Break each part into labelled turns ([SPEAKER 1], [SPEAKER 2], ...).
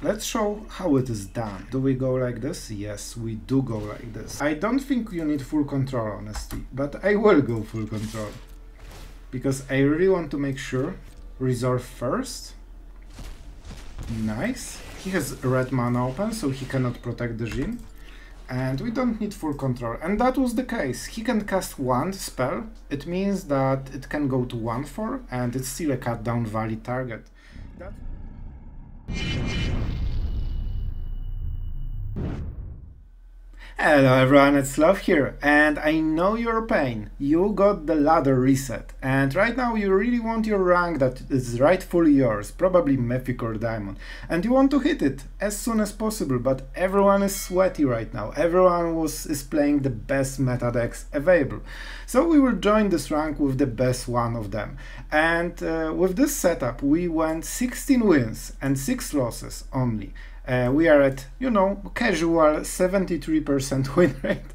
[SPEAKER 1] let's show how it is done. Do we go like this? Yes, we do go like this. I don't think you need full control, honestly, but I will go full control. Because I really want to make sure. Resolve first. Nice. He has red mana open, so he cannot protect the Jhin. And we don't need full control. And that was the case. He can cast one spell. It means that it can go to 1/4, and it's still a cut down valid target. Hello everyone, it's Sloth here, and I know your pain. You got the ladder reset, and right now you really want your rank that is rightfully yours, probably Mythic or Diamond, and you want to hit it as soon as possible, but everyone is sweaty right now. Everyone is playing the best meta decks available. So we will join this rank with the best one of them. And with this setup we went 16 wins and 6 losses only. We are at, you know, casual 73% win rate.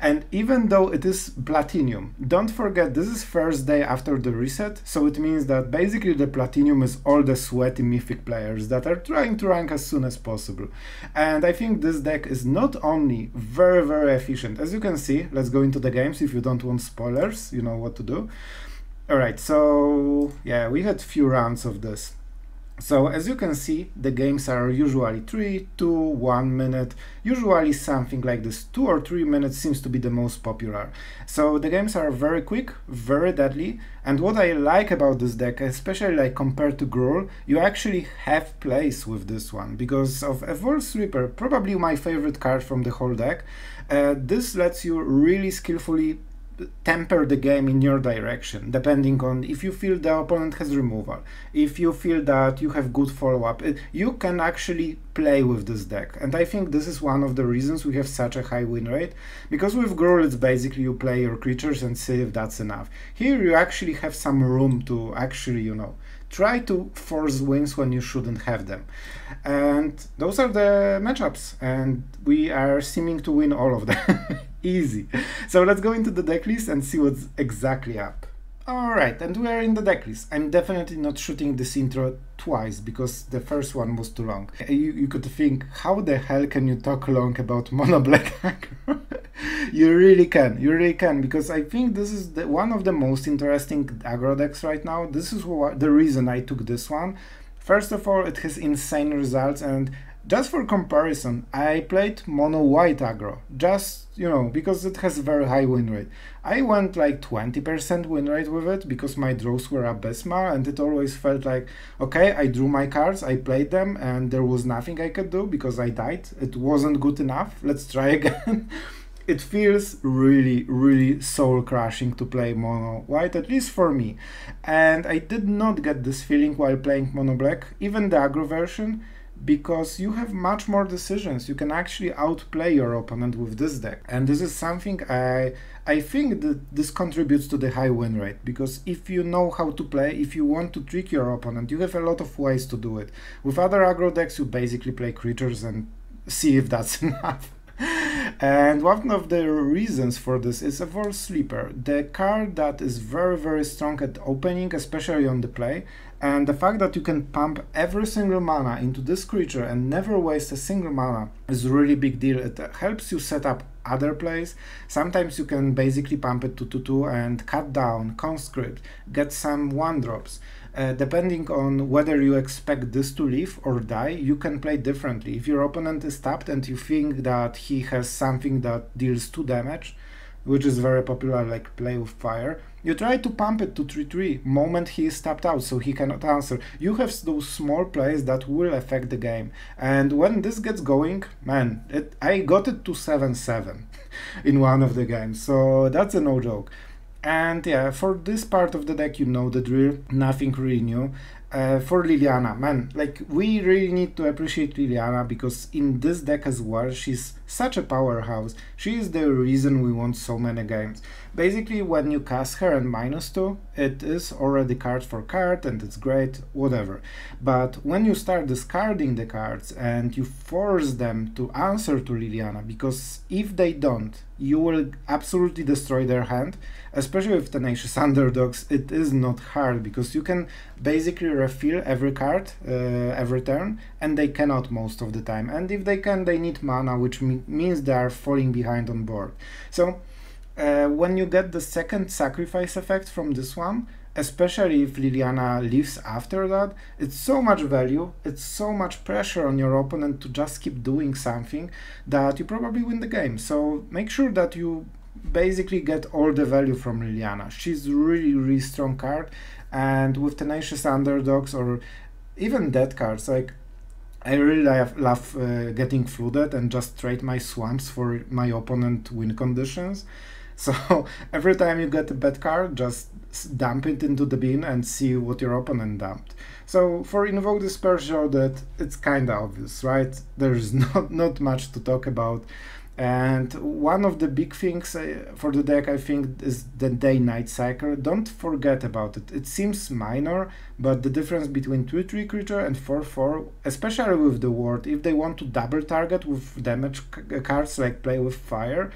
[SPEAKER 1] And even though it is Platinum, don't forget this is first day after the reset, so it means that basically the Platinum is all the sweaty Mythic players that are trying to rank as soon as possible. And I think this deck is not only very efficient, as you can see. Let's go into the games. If you don't want spoilers, you know what to do. Alright, so yeah, we had few rounds of this. So as you can see, the games are usually 3, 2, 1 minute, usually something like this. 2 or 3 minutes seems to be the most popular. So the games are very quick, very deadly, and what I like about this deck, especially like compared to Gruul, you actually have plays with this one, because of Evolve Sweeper, probably my favorite card from the whole deck. This lets you really skillfully temper the game in your direction, depending on if you feel the opponent has removal, if you feel that you have good follow-up. You can actually play with this deck, and I think this is one of the reasons we have such a high win rate, because with Gruul it's basically you play your creatures and see if that's enough. Here you actually have some room to actually, you know, try to force wins when you shouldn't have them. And those are the matchups, and we are seeming to win all of them. Easy. So let's go into the deck list and see what's exactly up. Alright, and we are in the deck list. I'm definitely not shooting this intro twice, because the first one was too long. You could think, how the hell can you talk long about mono black aggro? You really can, because I think this is one of the most interesting aggro decks right now. This is the reason I took this one. First of all, it has insane results, and just for comparison, I played mono white aggro, just, you know, because it has very high win rate. I went like 20% win rate with it, because my draws were abysmal, and it always felt like, okay, I drew my cards, I played them, and there was nothing I could do because I died. It wasn't good enough, let's try again. It feels really soul crushing to play mono white, at least for me. And I did not get this feeling while playing mono black, even the aggro version, because you have much more decisions. You can actually outplay your opponent with this deck, and this is something I think that this contributes to the high win rate, because if you know how to play, if you want to trick your opponent, you have a lot of ways to do it. With other aggro decks you basically play creatures and see if that's enough. And one of the reasons for this is Evolve Sleeper, the card that is very strong at opening, especially on the play, and the fact that you can pump every single mana into this creature and never waste a single mana is a really big deal. It helps you set up other plays. Sometimes you can basically pump it to 2/2 and cut down, conscript, get some 1-drops. Depending on whether you expect this to live or die, you can play differently. If your opponent is tapped and you think that he has something that deals 2 damage, which is very popular, like play with fire, you try to pump it to 3/3 moment he is tapped out, so he cannot answer. You have those small plays that will affect the game, and when this gets going, man, I got it to 7/7 in one of the games, so that's a no joke. And yeah, for this part of the deck, you know the drill, nothing really new. For Liliana, man, like, we really need to appreciate Liliana, because in this deck as well, she's such a powerhouse. She is the reason we won so many games. Basically, when you cast her and -2, it is already card for card and it's great, whatever. But when you start discarding the cards and you force them to answer to Liliana, because if they don't, you will absolutely destroy their hand, especially with Tenacious Underdogs. It is not hard because you can basically refill every card every turn, and they cannot most of the time. And if they can, they need mana, which means they are falling behind on board. So when you get the second sacrifice effect from this one, especially if Liliana leaves after that, it's so much value, it's so much pressure on your opponent to just keep doing something that you probably win the game. So make sure that you basically get all the value from Liliana. She's really strong card, and with Tenacious Underdogs or even dead cards, like I really love getting flooded and just trade my swamps for my opponent win conditions. So every time you get a bad card, just dump it into the bin and see what your opponent dumped. So for Invoke Despair, Sheoldred, it's kinda obvious, right? There's not much to talk about. And one of the big things for the deck, I think, is the day-night cycle. Don't forget about it. It seems minor, but the difference between 2/3 creature and 4/4, especially with the ward, if they want to double target with damage cards like Play with Fire,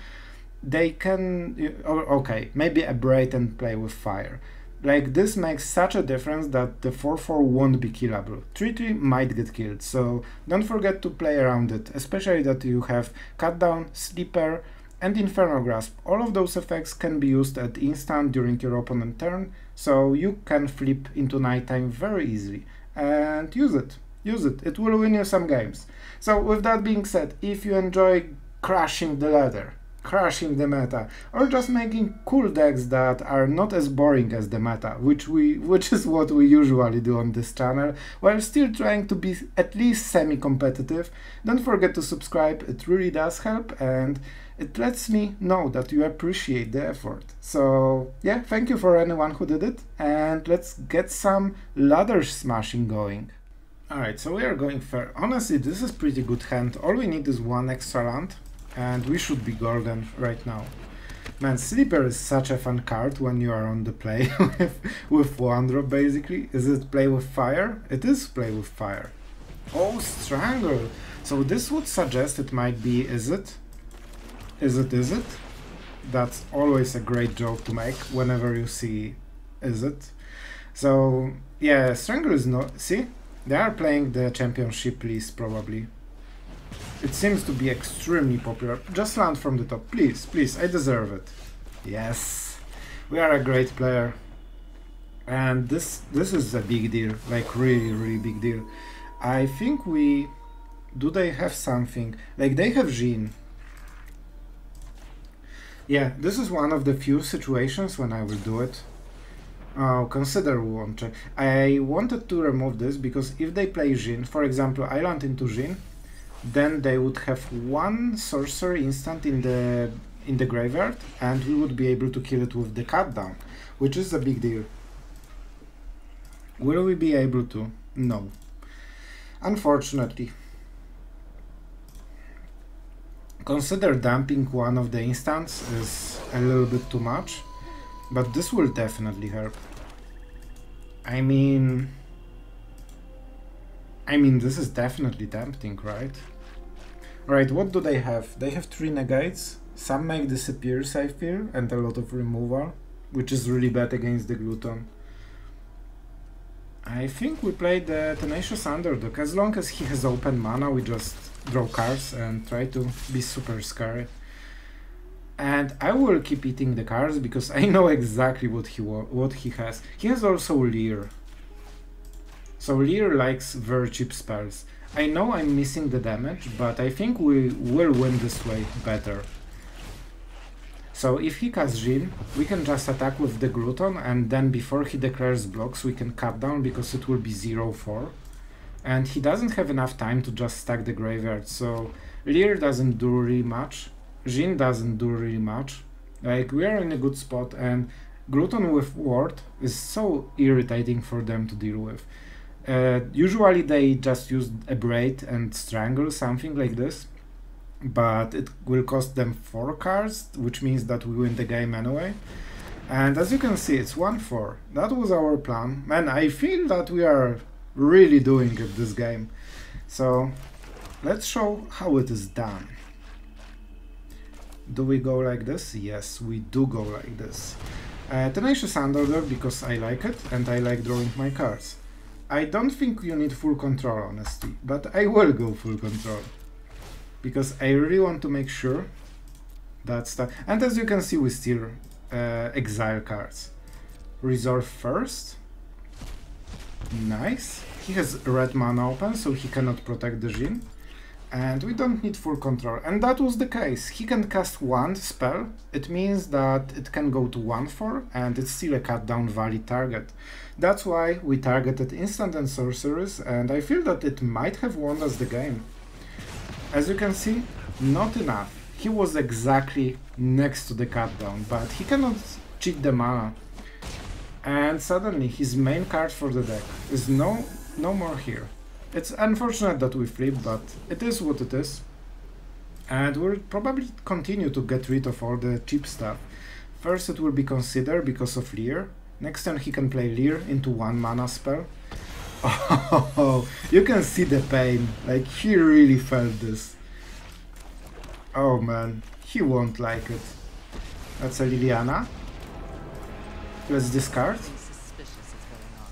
[SPEAKER 1] they can, okay, maybe Abrade and Play with Fire. Like, this makes such a difference that the 4/4 won't be killable. 3/3 might get killed, so don't forget to play around it, especially that you have Cut Down, Sleeper, and Infernal Grasp. All of those effects can be used at instant during your opponent's turn, so you can flip into nighttime very easily. And use it. Use it. It will win you some games. So with that being said, if you enjoy crushing the ladder, crushing the meta, or just making cool decks that are not as boring as the meta, which is what we usually do on this channel, while still trying to be at least semi-competitive, don't forget to subscribe. It really does help, and it lets me know that you appreciate the effort. So yeah, thank you for anyone who did it, and let's get some ladder smashing going. Alright, so we are going fair. Honestly, this is pretty good hand. All we need is one extra land, and we should be golden right now. Man, Sleeper is such a fun card when you are on the play with one drop, basically. Is it Play with Fire? It is Play with Fire. Oh, Strangle! So this would suggest it might be Is it? Is it? That's always a great joke to make whenever you see Is it? So, yeah, Strangle is not... See? They are playing the championship list, probably. It seems to be extremely popular. Just land from the top, please, please, I deserve it. Yes, we are a great player. And this is a big deal, like really big deal. I think we... Do they have something? Like, they have Jhin. Yeah, this is one of the few situations when I will do it. Oh, consider one check. I wanted to remove this because if they play Jhin, for example, I land into Jhin, then they would have one sorcery instant in the graveyard, and we would be able to kill it with the Cut Down, which is a big deal. Will we be able to? No. Unfortunately. Consider dumping one of the instants is a little bit too much, but this will definitely help. I mean, this is definitely tempting, right? Alright, what do they have? They have 3 negates, some make disappears, I feel, and a lot of removal, which is really bad against the Glutton. I think we play the Tenacious Underdog. As long as he has open mana, we just draw cards and try to be super scary. And I will keep eating the cards because I know exactly what he has. He has also Leer. So Leer likes very cheap spells. I know I'm missing the damage, but I think we will win this way better. So if he casts Jhin, we can just attack with the Glutton, and then before he declares blocks we can cut down because it will be 0/4. And he doesn't have enough time to just stack the graveyard, so Leer doesn't do really much. Jhin doesn't do really much. Like, we are in a good spot, and Glutton with Ward is so irritating for them to deal with. Usually they just use Abrade and Strangle, something like this. but it will cost them 4 cards, which means that we win the game anyway. And as you can see, it's 1-4. That was our plan. Man, I feel that we are really doing it this game. So let's show how it is done. Do we go like this? Yes, we do go like this. Tenacious Underdog because I like it and I like drawing my cards. I don't think you need full control, honestly, but I will go full control because I really want to make sure that stuff. And as you can see, we still exile cards. Resolve first. Nice. He has red mana open, so he cannot protect the Jin. And we don't need full control. And that was the case. He can cast one spell. It means that it can go to 1-4 and it's still a cut down valid target. That's why we targeted instant and sorceries, and I feel that it might have won us the game. As you can see, not enough. He was exactly next to the cut down, but he cannot cheat the mana. And suddenly his main card for the deck is no more here. It's unfortunate that we flip, but it is what it is. And we'll probably continue to get rid of all the cheap stuff. First it will be Consider because of Leer. Next turn he can play Leer into 1 mana spell. Oh, you can see the pain. Like, he really felt this. Oh man, he won't like it. That's a Liliana. Let's discard.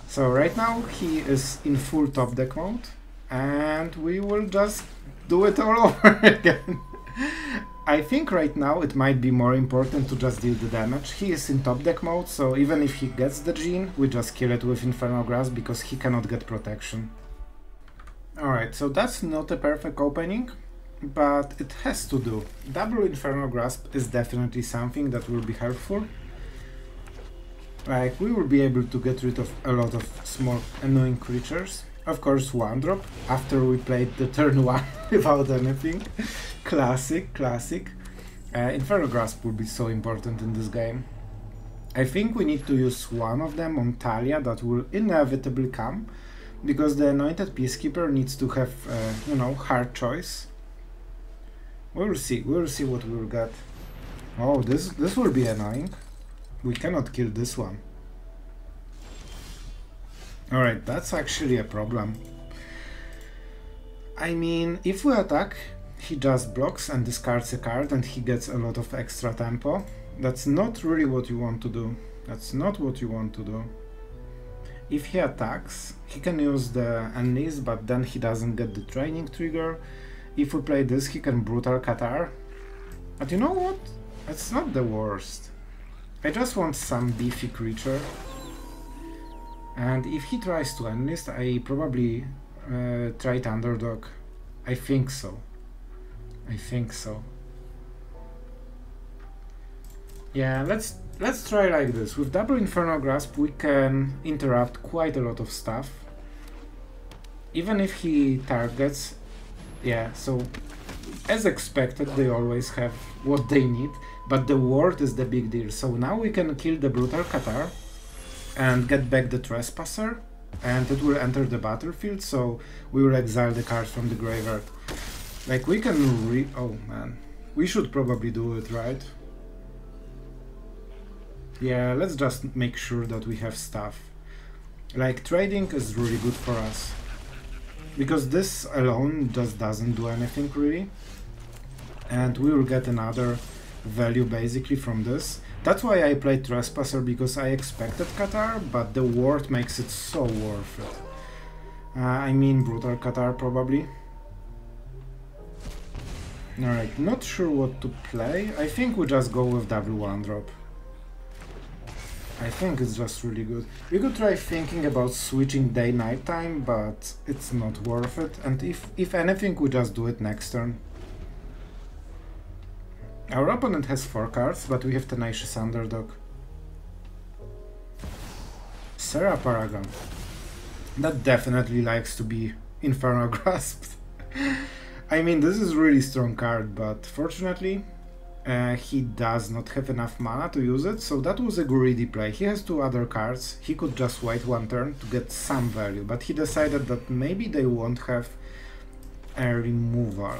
[SPEAKER 1] So right now he is in full top deck mode, and we will just do it all over again. I think right now it might be more important to just deal the damage. He is in top deck mode, so even if he gets the Jin, we just kill it with Infernal Grasp because he cannot get protection. Alright, so that's not a perfect opening, but it has to do. Double Infernal Grasp is definitely something that will be helpful. Like, we will be able to get rid of a lot of small annoying creatures. Of course, 1-drop after we played the turn 1 without anything. Classic. Infernal Grasp will be so important in this game. I think we need to use one of them on Talia that will inevitably come, because the Anointed Peacekeeper needs to have, you know, hard choice. We'll see what we'll get. Oh, this will be annoying. We cannot kill this one. Alright, that's actually a problem. I mean, if we attack, he just blocks and discards a card and he gets a lot of extra tempo. That's not really what you want to do. That's not what you want to do. If he attacks, he can use the Unleash, but then he doesn't get the training trigger. If we play this, he can Brutal Catar. But you know what? It's not the worst. I just want some beefy creature. And if he tries to enlist, I probably tried Underdog. I think so. Yeah, let's try like this. With double Infernal Grasp we can interrupt quite a lot of stuff. Even if he targets, yeah, so as expected they always have what they need, but the ward is the big deal. So now we can kill the Brutal Catar and get back the Trespasser, and it will enter the battlefield, so we will exile the card from the graveyard. Like, we can oh man, we should probably do it, right? Yeah, let's just make sure that we have stuff. Like, trading is really good for us, because this alone just doesn't do anything really, and we will get another value basically from this. That's why I played Trespasser, because I expected Catar, but the ward makes it so worth it. I mean Brutal Catar probably. Alright, not sure what to play. I think we just go with double 1-drop. I think it's just really good. We could try thinking about switching day-night time, but it's not worth it. And if anything, we just do it next turn. Our opponent has 4 cards, but we have Tenacious Underdog. Serra Paragon. That definitely likes to be Infernal Grasped. I mean, this is a really strong card, but fortunately he does not have enough mana to use it, so that was a greedy play. He has 2 other cards, he could just wait 1 turn to get some value, but he decided that maybe they won't have a removal.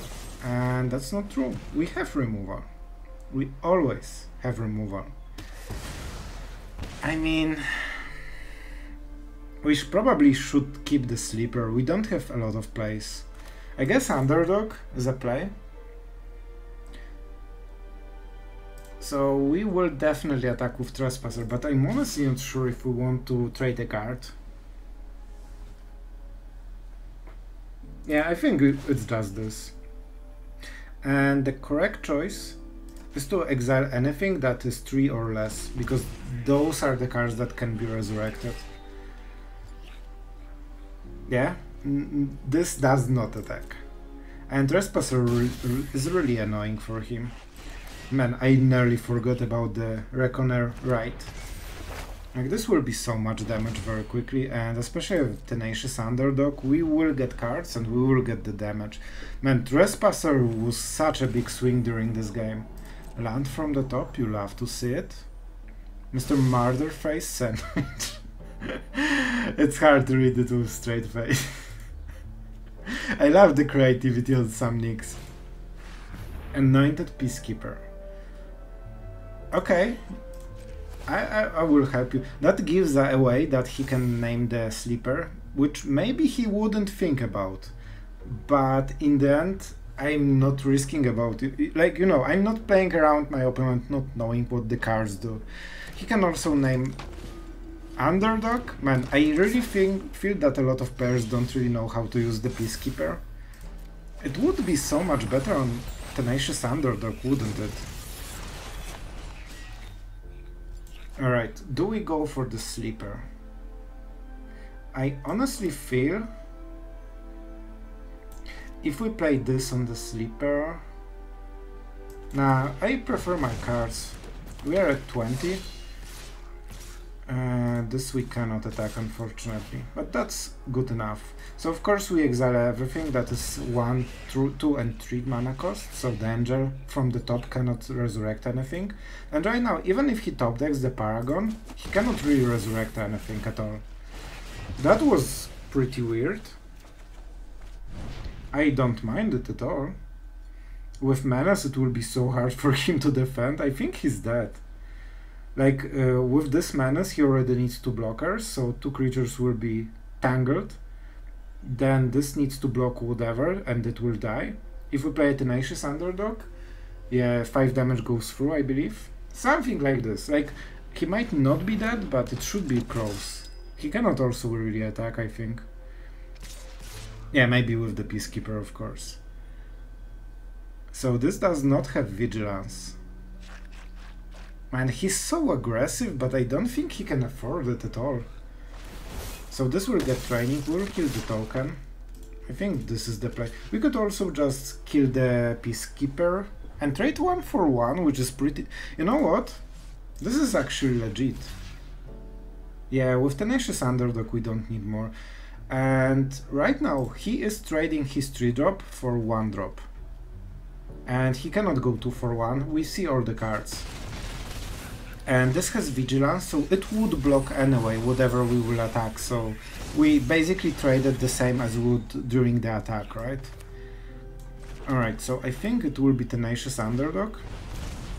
[SPEAKER 1] And that's not true. We have removal. We always have removal. I mean, we probably should keep the sleeper. We don't have a lot of plays. I guess Underdog is a play. So we will definitely attack with Trespasser, but I'm honestly not sure if we want to trade a card. Yeah, I think it's just this. And the correct choice is to exile anything that is 3 or less, because those are the cards that can be resurrected. Yeah, this does not attack. And Trespasser is really annoying for him. Man, I nearly forgot about the Reckoner right. Like, this will be so much damage very quickly, and especially with Tenacious Underdog, we will get cards and we will get the damage. Man, Trespasser was such a big swing during this game. Land from the top, you love to see it. Mr. Murderface Sandwich. It's hard to read it with straight face. I love the creativity on some nicks. Anointed Peacekeeper. Okay, I will help you. That gives away that he can name the sleeper, which maybe he wouldn't think about. But in the end, I'm not risking about it. Like, you know, I'm not playing around my opponent not knowing what the cards do. He can also name Underdog. Man, I really feel that a lot of players don't really know how to use the Peacekeeper. It would be so much better on Tenacious Underdog, wouldn't it? Alright, do we go for the sleeper? I honestly feel if we play this on the sleeper... Nah, I prefer my cards. We are at 20. This we cannot attack, unfortunately, but that's good enough. So of course we exile everything that is 1, 2 and 3 mana cost, so the angel from the top cannot resurrect anything. And right now, even if he top decks the Paragon, he cannot really resurrect anything at all. That was pretty weird. I don't mind it at all. With Menace it will be so hard for him to defend. I think he's dead. Like, with this Menace he already needs 2 blockers, so 2 creatures will be tangled. Then this needs to block whatever, and it will die. If we play a Tenacious Underdog, yeah, 5 damage goes through, I believe. Something like this. Like, he might not be dead, but it should be close. He cannot also really attack, I think. Yeah, maybe with the Peacekeeper, of course. So this does not have Vigilance. Man, he's so aggressive, but I don't think he can afford it at all. So this will get training, we'll kill the token. I think this is the play. We could also just kill the Peacekeeper and trade 1 for 1, which is pretty... You know what? This is actually legit. Yeah, with Tenacious Underdog we don't need more. And right now he is trading his 3-drop for 1-drop. And he cannot go 2 for 1, we see all the cards. And this has Vigilance, so it would block anyway, whatever we will attack, so we basically traded the same as we would during the attack, right? Alright, so I think it will be Tenacious Underdog.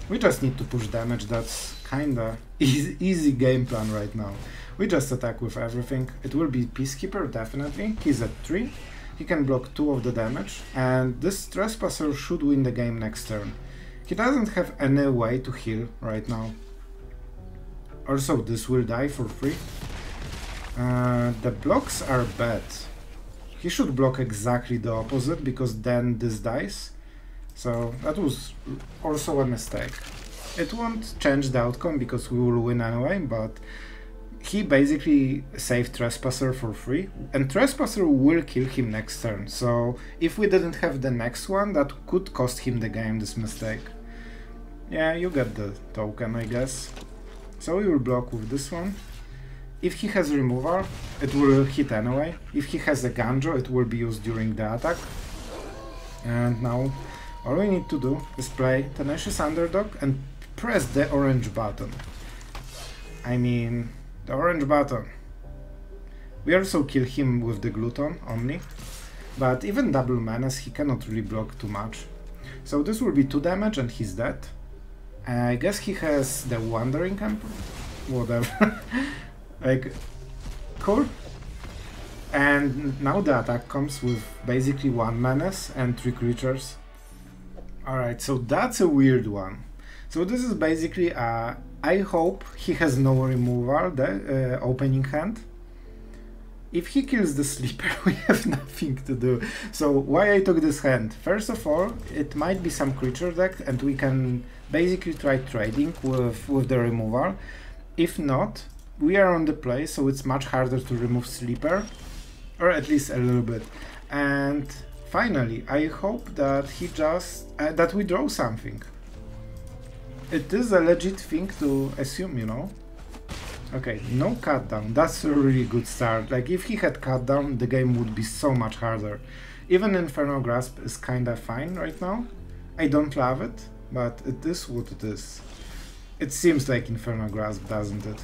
[SPEAKER 1] We just need to push damage, that's kinda easy game plan right now. We just attack with everything. It will be Peacekeeper, definitely. He's at 3. He can block 2 of the damage, and this Trespasser should win the game next turn. He doesn't have any way to heal right now. Also, this will die for free. The blocks are bad. He should block exactly the opposite, because then this dies. So that was also a mistake. It won't change the outcome because we will win anyway, but he basically saved Trespasser for free, and Trespasser will kill him next turn. So if we didn't have the next one, that could cost him the game, this mistake. Yeah, you get the token, I guess. So we will block with this one. If he has removal, it will hit anyway. If he has a Ganjo, it will be used during the attack. And now all we need to do is play Tenacious Underdog and press the orange button. I mean, the orange button. We also kill him with the Gluton only. But even double menace, he cannot really block too much. So this will be 2 damage and he's dead. I guess he has the Wandering Emperor? Whatever. Like, cool. And now the attack comes with basically 1 menace and 3 creatures. Alright, so that's a weird one. So this is basically, I hope he has no removal, the opening hand. If he kills the sleeper, we have nothing to do. So why I took this hand? First of all, it might be some creature deck and we can basically try trading with the removal. If not, we are on the play, so it's much harder to remove sleeper, or at least a little bit. And finally, I hope that he just that we draw something. It is a legit thing to assume, you know. Okay, no cut down. That's a really good start. Like, if he had cut down, the game would be so much harder. Even Infernal Grasp is kinda fine right now. I don't love it, but it is what it is. It seems like Infernal Grasp, doesn't it?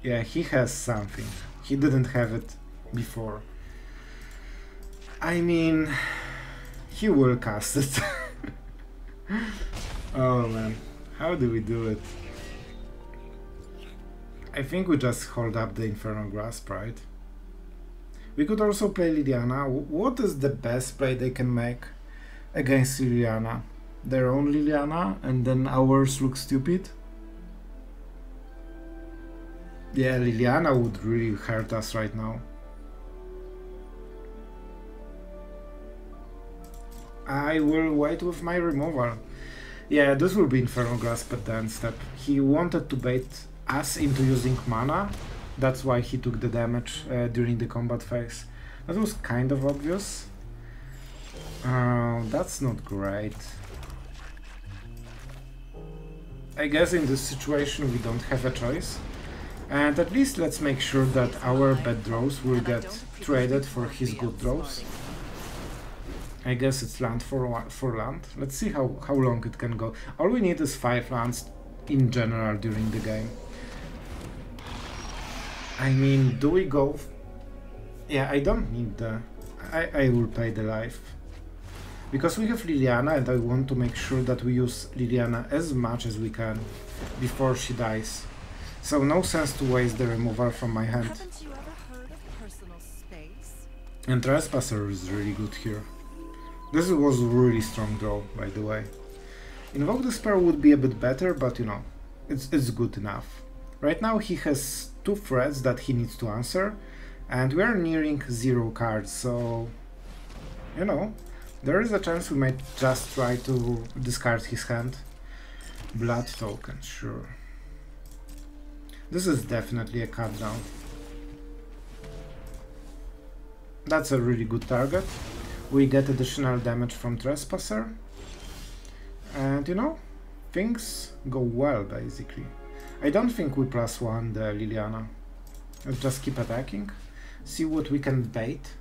[SPEAKER 1] Yeah, he has something. He didn't have it before. I mean, he will cast it. Oh man, how do we do it? I think we just hold up the Infernal Grasp, right? We could also play Liliana. What is the best play they can make against Liliana? Their own Liliana, and then ours look stupid? Yeah, Liliana would really hurt us right now. I will wait with my removal. Yeah, this will be Infernal Grasp at the end step. He wanted to bait us into using mana, that's why he took the damage during the combat phase. That was kind of obvious. That's not great. I guess in this situation we don't have a choice. And at least let's make sure that our bad draws will get traded for his good draws. I guess it's land for land. Let's see how long it can go. All we need is 5 lands in general during the game. I mean, do we go? Yeah, I don't need the... I will pay the life. Because we have Liliana and I want to make sure that we use Liliana as much as we can before she dies. So no sense to waste the removal from my hand.
[SPEAKER 2] Haven't you ever heard of personal space?
[SPEAKER 1] And Trespasser is really good here. This was a really strong draw, by the way. Invoke Despair would be a bit better, but you know, it's good enough. Right now he has 2 threats that he needs to answer, and we are nearing 0 cards, so you know, there is a chance we might just try to discard his hand. Blood token, sure. This is definitely a cut down. That's a really good target. We get additional damage from Trespasser, and you know, things go well basically. I don't think we +1 the Liliana. Let's just keep attacking, see what we can bait.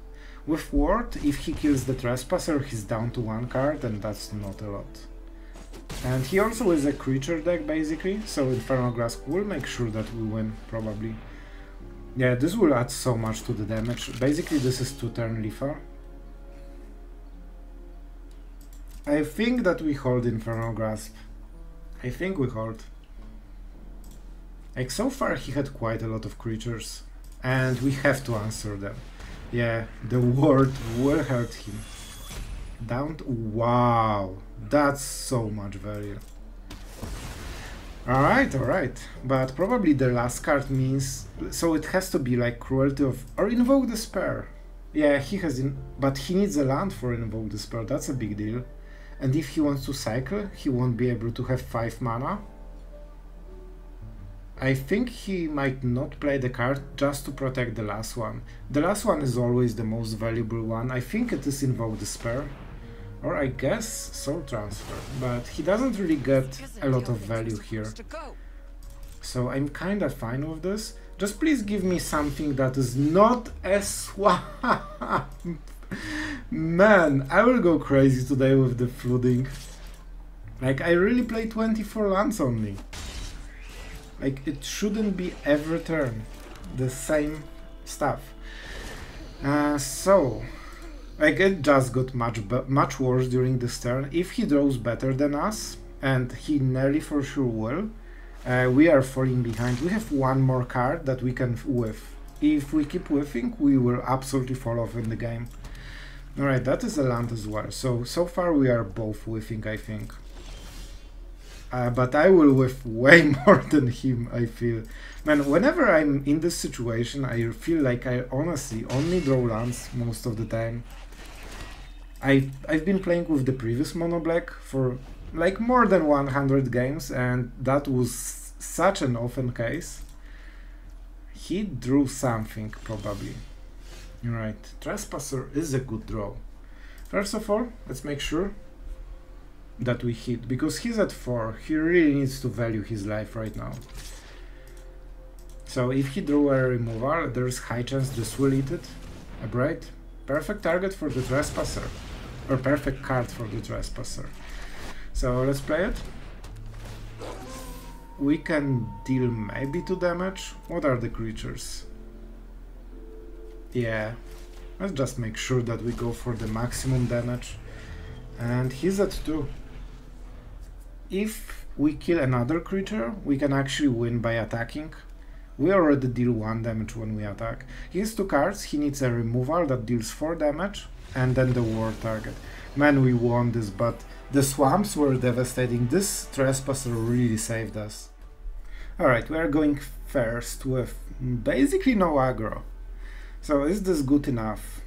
[SPEAKER 1] With Ward, if he kills the Trespasser, he's down to 1 card, and that's not a lot. And he also is a creature deck basically, so Infernal Grasp will make sure that we win, probably. Yeah, this will add so much to the damage. Basically this is 2-turn lethal. I think that we hold Infernal Grasp. I think we hold. Like, so far he had quite a lot of creatures, and we have to answer them. Yeah, the ward will hurt him. Down to... Wow, that's so much value. Alright, but probably the last card means... So it has to be like Cruelty of... or Invoke Despair. Yeah, he has... But he needs a land for Invoke Despair, that's a big deal. And if he wants to cycle, he won't be able to have 5 mana. I think he might not play the card just to protect the last one. The last one is always the most valuable one. I think it is Invoke Despair. Or I guess Soul Transfer. But he doesn't really get a lot of value here. So I'm kinda fine with this. Just please give me something that is not a swamp. Man, I will go crazy today with the flooding. Like, I really play 24 lands only. Like, it shouldn't be every turn the same stuff. So, like, it just got much worse during this turn. If he draws better than us, and he nearly for sure will, we are falling behind. We have one more card that we can whiff. If we keep whiffing, we will absolutely fall off in the game. Alright, that is a land as well. So far we are both whiffing, I think. But I will whiff way more than him, I feel. Man, whenever I'm in this situation, I feel like I honestly only draw lands most of the time. I've been playing with the previous mono black for like more than 100 games, and that was such an often case. He drew something, probably. Right, Trespasser is a good draw. First of all, let's make sure that we hit, because he's at 4. He really needs to value his life right now. So if he drew a removal, there's high chance this will eat it. A Braid. Perfect target for the Trespasser. Or perfect card for the Trespasser. So let's play it. We can deal maybe 2 damage. What are the creatures? Yeah, let's just make sure that we go for the maximum damage. And he's at 2. If we kill another creature, we can actually win by attacking. We already deal 1 damage when we attack. He has 2 cards, he needs a removal that deals 4 damage, and then the war target. Man, we won this, but the swamps were devastating. This Trespasser really saved us. Alright, we are going first with basically no aggro. So is this good enough?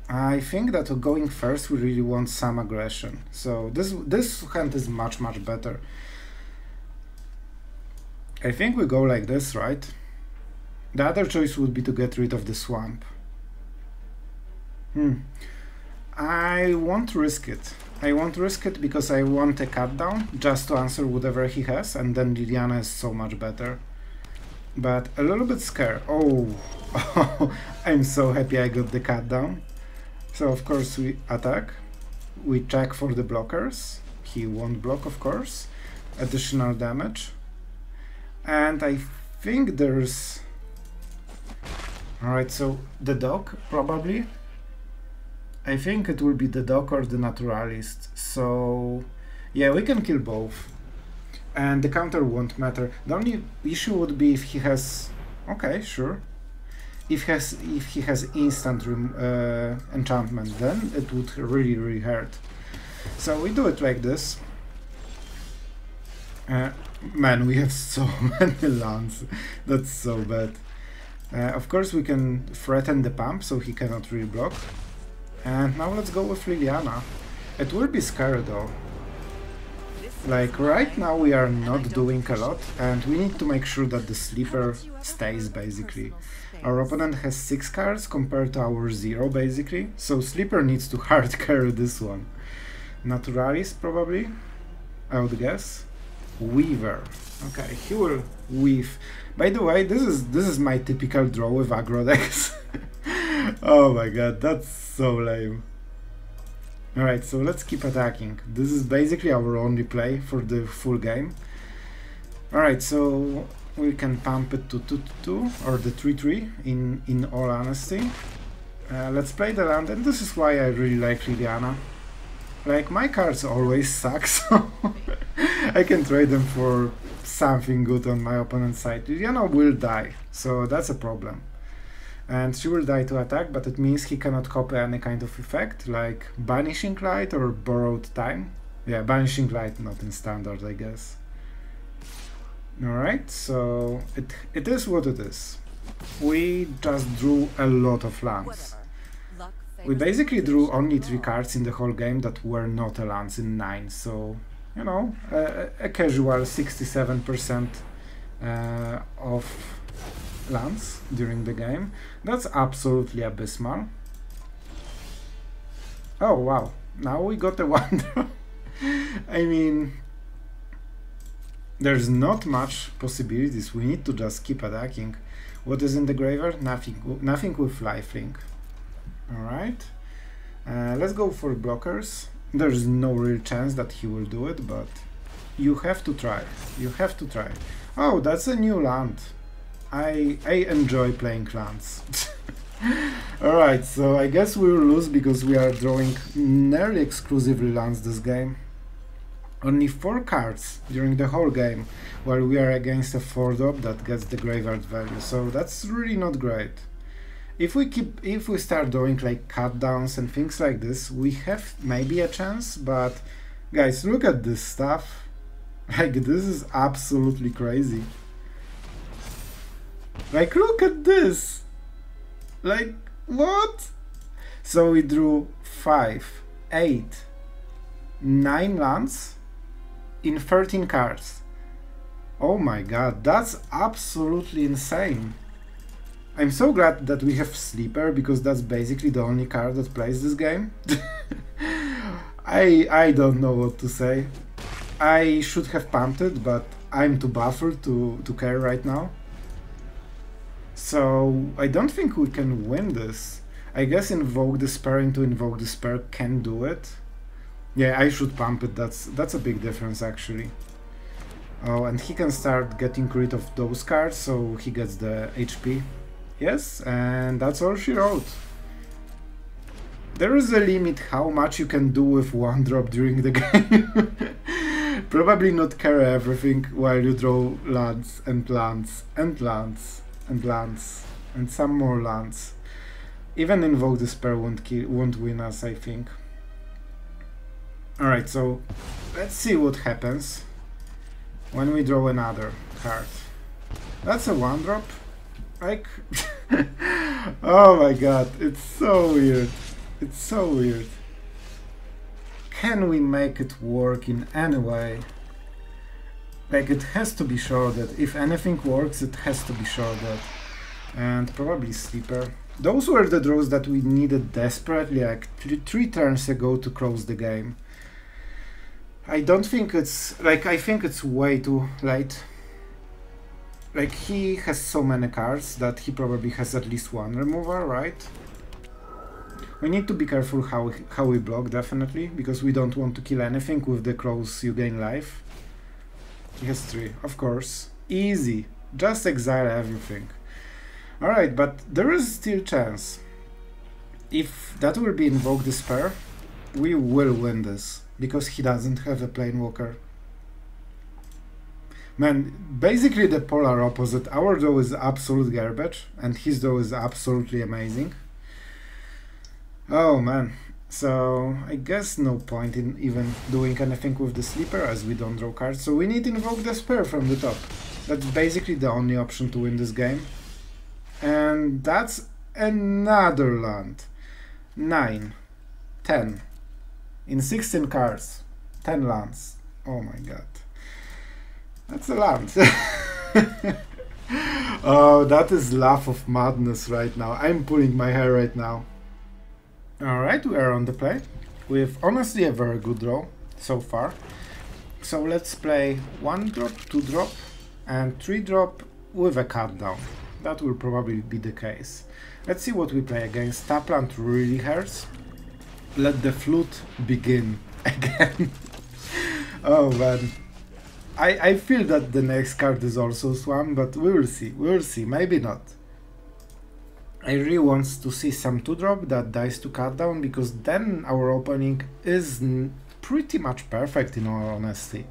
[SPEAKER 1] I think that going first we really want some aggression. So this hand is much better. I think we go like this, right? The other choice would be to get rid of the swamp. I won't risk it. I won't risk it because I want a cut down just to answer whatever he has, and then Liliana is so much better. But a little bit scared. Oh, I'm so happy I got the cut down. So of course we attack. We check for the blockers. He won't block, of course. Additional damage. And I think there's... Alright, so the dog, probably. I think it will be the dog or the naturalist. So yeah, we can kill both. And the counter won't matter. The only issue would be if he has... Okay, sure. If he has instant enchantment, then it would really hurt. So we do it like this. Man, we have so many lands. That's so bad. Of course we can threaten the pump, so he cannot really block. And now let's go with Liliana. It will be scary though. Like, right now we are not doing a lot, and we need to make sure that the sleeper stays, basically. Our opponent has 6 cards compared to our 0, basically, so sleeper needs to hard carry this one. Naturalis, probably, I would guess. Weaver. Okay, he will weave. By the way, this is my typical draw with aggro decks. Oh my god, that's so lame. Alright, so let's keep attacking. This is basically our only play for the full game. Alright, so we can pump it to 2/2 or the 3/3 in all honesty. Let's play the land, and this is why I really like Liliana. Like, my cards always suck, so I can trade them for something good on my opponent's side. Liliana will die, so that's a problem. And she will die to attack, but it means he cannot copy any kind of effect, like Banishing Light or Borrowed Time. Yeah, Banishing Light not in standard, I guess. Alright, so it is what it is. We just drew a lot of lands. We basically drew only 3 cards in the whole game that were not a lands in 9, so, you know, a casual 67% of lands during the game. That's absolutely abysmal. Oh wow, now we got a wonder. I mean, there's not much possibilities. We need to just keep attacking. What is in the graveyard? Nothing with lifelink. Alright, let's go for blockers. There's no real chance that he will do it, but you have to try. You have to try. Oh, that's a new land. I enjoy playing lands. Alright, so I guess we will lose because we are drawing nearly exclusively lands this game. Only 4 cards during the whole game, while we are against a 4-drop that gets the graveyard value, so that's really not great. If we start doing like cut downs and things like this, we have maybe a chance, but guys, look at this stuff. Like, this is absolutely crazy. Like, look at this! Like, what? So we drew 5, 8, 9 lands in 13 cards. Oh my god, that's absolutely insane. I'm so glad that we have Sleeper, because that's basically the only card that plays this game. I don't know what to say. I should have punted, but I'm too baffled to care right now. So I don't think we can win this. I guess Invoke Despair into Invoke Despair can do it. Yeah, I should pump it. That's a big difference actually. Oh, and he can start getting rid of those cards, so he gets the HP. Yes, and that's all she wrote. There is a limit how much you can do with 1-drop during the game. Probably not carry everything while you draw lands and lands and lands and lands and some more lands. Even Invoke Despair won't win us, I think. Alright, so let's see what happens when we draw another card. That's a 1-drop. Like, oh my god, it's so weird. It's so weird. Can we make it work in any way? Like, it has to be shorted. If anything works, it has to be shorted. And probably Sleeper. Those were the draws that we needed desperately, like 3 turns ago to close the game. I don't think it's... like, I think it's way too late. Like, he has so many cards that he probably has at least 1 removal, right? We need to be careful how we block, definitely, because we don't want to kill anything with the crows you gain life. He has 3, of course. Easy. Just exile everything. Alright, but there is still chance. If that will be Invoke Despair, we will win this, because he doesn't have a Planewalker. Man, basically the polar opposite. Our draw is absolute garbage, and his draw is absolutely amazing. Oh man, so I guess no point in even doing anything with the Sleeper, as we don't draw cards, so we need Invoke Despair from the top. That's basically the only option to win this game. And that's another land. 9, 10. In 16 cards, 10 lands. Oh my god. That's a land. Oh, that is laugh of madness right now. I'm pulling my hair right now. Alright, we are on the play. With honestly a very good draw so far. So let's play 1-drop, 2-drop and 3-drop with a cut down. That will probably be the case. Let's see what we play against. Tapland really hurts. Let the flute begin again. Oh man. I feel that the next card is also Swan, but we will see. We will see. Maybe not. I really want to see some 2-drop that dies to cut down, because then our opening is pretty much perfect, in all honesty.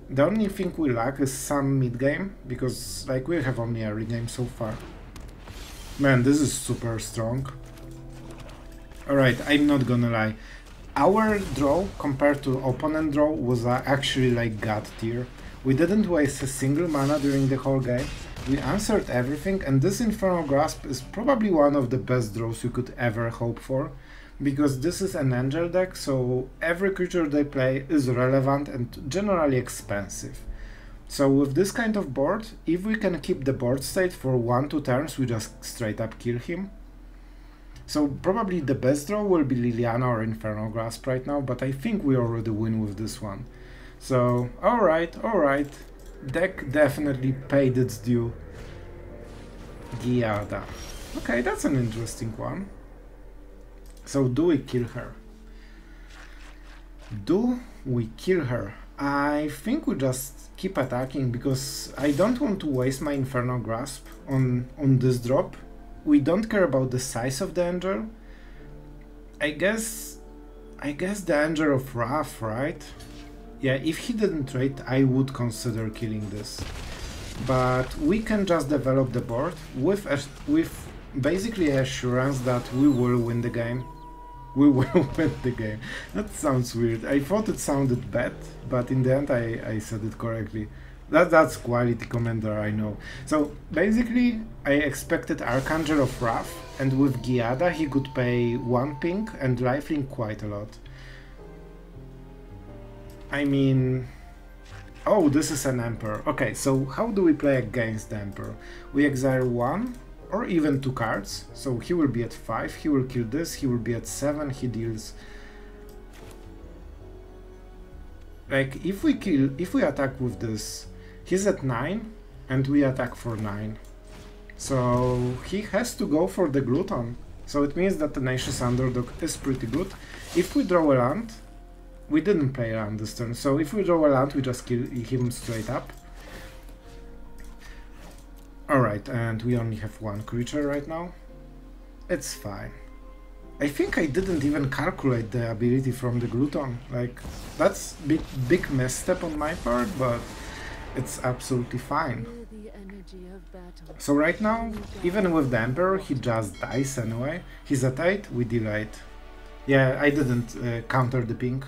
[SPEAKER 1] The only thing we lack is some mid-game, because like we have only early game so far. Man, this is super strong. Alright, I'm not gonna lie. Our draw compared to opponent draw was actually like god tier. We didn't waste a single mana during the whole game. We answered everything, and this Infernal Grasp is probably one of the best draws you could ever hope for, because this is an angel deck, so every creature they play is relevant and generally expensive. So with this kind of board, if we can keep the board state for 1-2 turns, we just straight up kill him. So probably the best draw will be Liliana or Infernal Grasp right now, but I think we already win with this one. So, alright. Deck definitely paid its due. Giada. Okay, that's an interesting one. So, do we kill her? Do we kill her? I think we just keep attacking, because I don't want to waste my Infernal Grasp on this drop. we don't care about the size of the Angel. I guess the Angel of Wrath, right? Yeah, if he didn't trade, I would consider killing this. But we can just develop the board with basically assurance that we will win the game. We will win the game. That sounds weird. I thought it sounded bad, but in the end I said it correctly. That's quality commander, I know. So basically I expected Archangel of Wrath, and with Giada he could pay 1 ping and lifelink quite a lot. I mean... Oh, this is an Emperor. Okay, so how do we play against the Emperor? We exile 1 or even 2 cards. So he will be at 5, he will kill this, he will be at 7, he deals... Like, if we attack with this, he's at 9 and we attack for 9. So he has to go for the Gluton. So it means that the Tenacious Underdog is pretty good. If we draw a land, we didn't play land this turn, so if we draw a land, we just kill him straight up. Alright, and we only have 1 creature right now. It's fine. I think I didn't even calculate the ability from the Gluton. Like, that's big misstep on my part, but it's absolutely fine. So right now, even with the Emperor, he just dies anyway. He's at 8, we deal 8. Yeah, I didn't counter the ping.